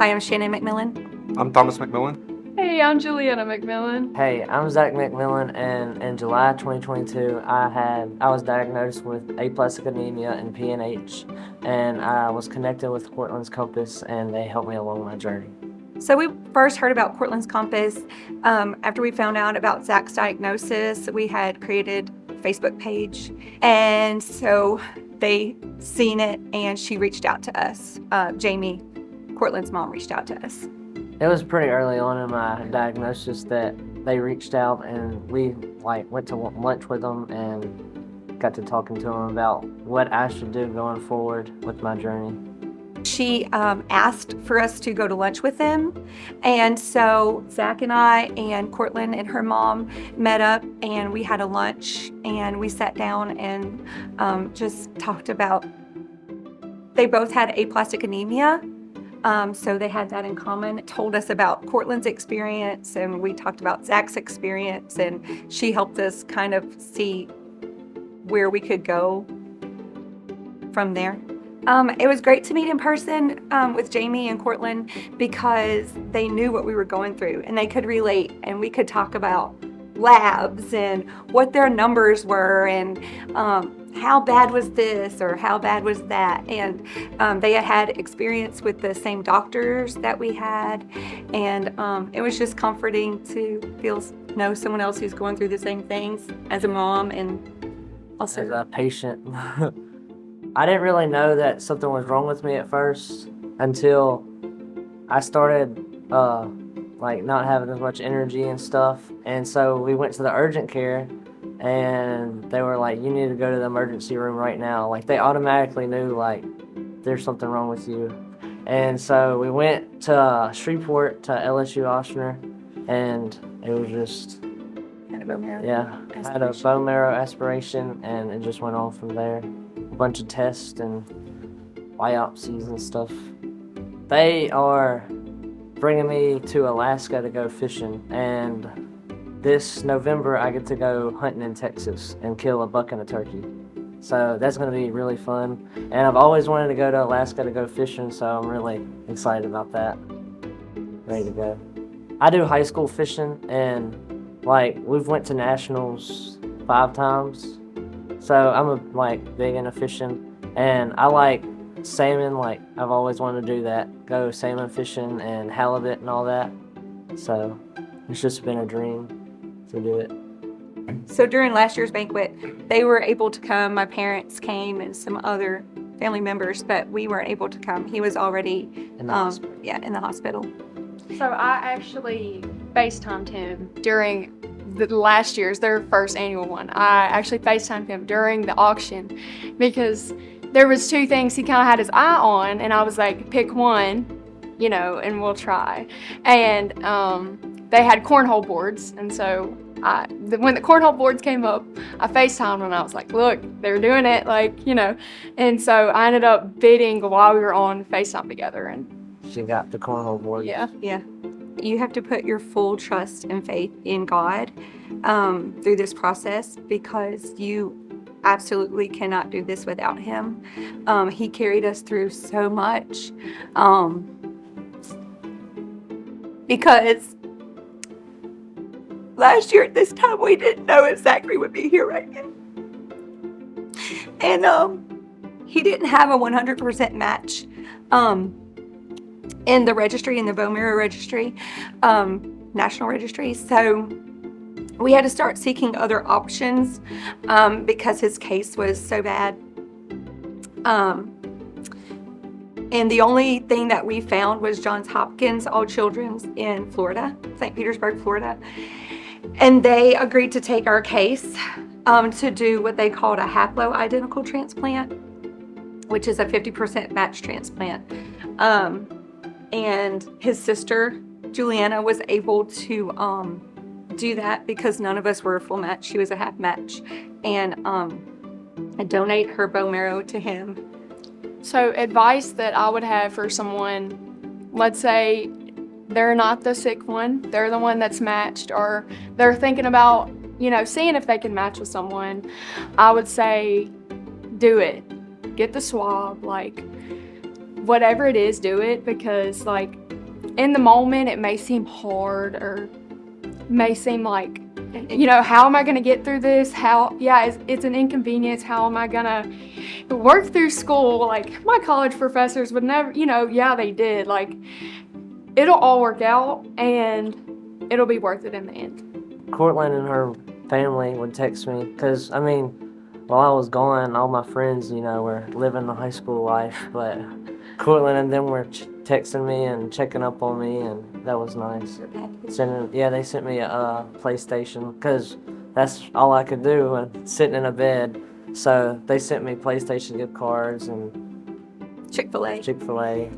Hi, I'm Shannon McMillan. I'm Thomas McMillan. Hey, I'm Juliana McMillan. Hey, I'm Zach McMillan, and in July 2022, I was diagnosed with aplastic anemia and PNH, and I was connected with Courtlynn's Compass, and they helped me along my journey. So we first heard about Courtlynn's Compass after we found out about Zach's diagnosis. We had created a Facebook page, and so they seen it, and she reached out to us. Jamie, Courtlynn's mom, reached out to us. It was pretty early on in my diagnosis that they reached out, and we went to lunch with them and got to talking to them about what I should do going forward with my journey. She asked for us to go to lunch with them, and so Zach and I and Courtlynn and her mom met up, and we had a lunch, and we sat down and just talked about, they both had aplastic anemia. So they had that in common. Told us about Courtlynn's experience, and we talked about Zach's experience, and she helped us kind of see where we could go from there. It was great to meet in person with Jamie and Courtlynn because they knew what we were going through, and they could relate, and we could talk about labs and what their numbers were, and how bad was this or how bad was that, and they had experience with the same doctors that we had, and it was just comforting to know someone else who's going through the same things as a mom and also as a patient. I didn't really know that something was wrong with me at first until I started not having as much energy and stuff, and so we went to the urgent care, and they were like, you need to go to the emergency room right now. They automatically knew there's something wrong with you. And so we went to Shreveport to LSU Ochsner, and it was just had a bone marrow I had a bone marrow aspiration, and it just went on from there. A bunch of tests and biopsies and stuff. They are bringing me to Alaska to go fishing, and this November I get to go hunting in Texas and kill a buck and a turkey. So that's going to be really fun, and I've always wanted to go to Alaska to go fishing, so I'm really excited about that. Ready to go. I do high school fishing, and we've went to nationals 5 times, so I'm big into fishing, and I like salmon. I've always wanted to do that, go salmon fishing and halibut and all that, so it's just been a dream to do it. So during last year's banquet, they were able to come. My parents came and some other family members, but we weren't able to come. He was already In the hospital. in the hospital. So I actually FaceTimed him during last year's, their first annual one. I actually FaceTimed him during the auction because there was 2 things he kind of had his eye on, and I was like, pick one, and we'll try. And they had cornhole boards, and so when the cornhole boards came up, I FaceTimed and I was like, look, they're doing it, and so I ended up bidding while we were on FaceTime together, and She got the cornhole board. yeah. You have to put your full trust and faith in God through this process because you absolutely cannot do this without him. He carried us through so much because last year at this time we didn't know if Zachary would be here right now, and he didn't have a 100% match in the registry, in the bone marrow registry, national registry. So we had to start seeking other options because his case was so bad. And the only thing that we found was Johns Hopkins All Children's in Florida, St. Petersburg, Florida. And they agreed to take our case to do what they called a haploidentical transplant, which is a 50% match transplant. And his sister, Juliana, was able to do that because none of us were a full match. She was a half match. And donate her bone marrow to him. So advice that I would have for someone, let's say they're not the sick one, they're the one that's matched, or they're thinking about, seeing if they can match with someone, I would say do it. Get the swab, whatever it is, do it, because in the moment, it may seem hard or may seem like, how am I going to get through this? It's an inconvenience. How am I going to work through school? Like, my college professors would never, they did. Like, it'll all work out and it'll be worth it in the end. Courtlynn and her family would text me because, while I was gone, all my friends, were living the high school life, but Courtlynn and them were texting me and checking up on me, and that was nice. They sent me a PlayStation because that's all I could do and sitting in a bed. So they sent me PlayStation gift cards and Chick-fil-A. Chick-fil-A.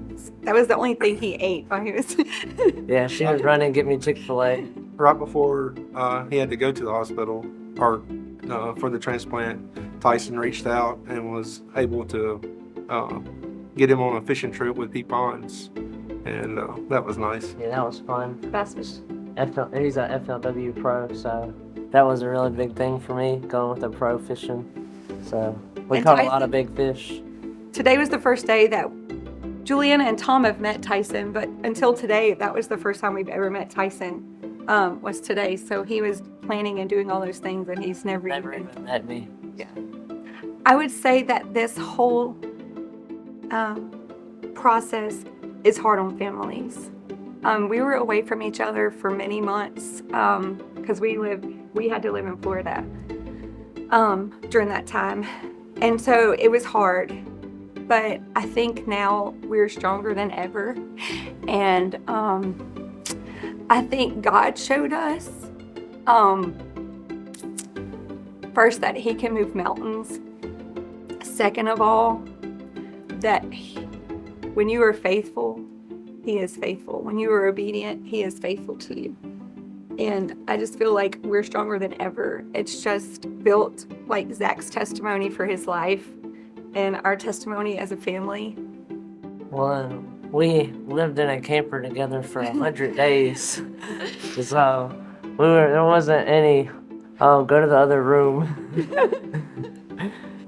That was the only thing he ate while he was. Yeah, she would run and get me Chick-fil-A. Right before he had to go to the hospital or for the transplant, Tyson reached out and was able to get him on a fishing trip with Pete Ponds, and that was nice. Yeah, that was fun. Bass fish. He's a FLW pro, so that was a really big thing for me, going with the pro fishing. So we And caught a Tyson- lot of big fish. Today was the first day that Juliana and Tom have met Tyson, but until today, that was the first time we've ever met Tyson, was today. So he was planning and doing all those things, and he's never even met me. Yeah. I would say that this whole process is hard on families. We were away from each other for many months because we had to live in Florida during that time. And so it was hard. But I think now we're stronger than ever. And I think God showed us first that He can move mountains. Second of all, that when you are faithful, He is faithful. When you are obedient, He is faithful to you. And I just feel like we're stronger than ever. It's just built like Zach's testimony for his life and our testimony as a family. Well, we lived in a camper together for 100 days. So there wasn't any, go to the other room.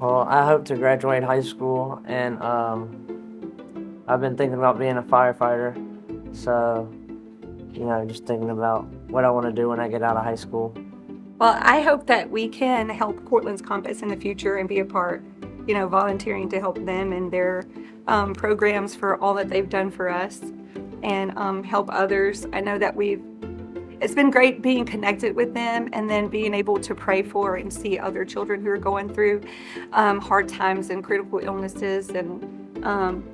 Well, I hope to graduate high school, and I've been thinking about being a firefighter. So, just thinking about what I want to do when I get out of high school. Well, I hope that we can help Courtlynn's Compass in the future and be a part, volunteering to help them and their programs for all that they've done for us, and help others. I know that it's been great being connected with them and then being able to pray for and see other children who are going through hard times and critical illnesses. And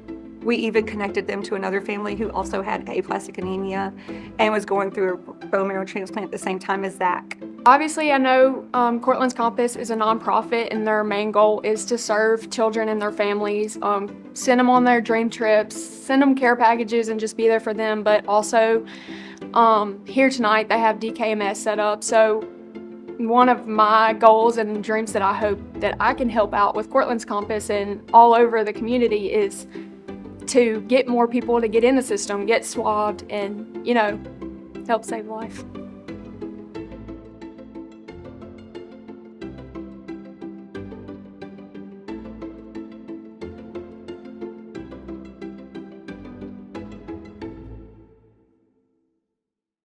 we even connected them to another family who also had aplastic anemia and was going through a bone marrow transplant at the same time as Zach. Obviously, I know Courtlynn's Compass is a nonprofit, and their main goal is to serve children and their families, send them on their dream trips, send them care packages, and just be there for them. But also, here tonight, they have DKMS set up. So one of my goals and dreams that I hope that I can help out with Courtlynn's Compass and all over the community is to get more people to get in the system, get swabbed, and, help save life.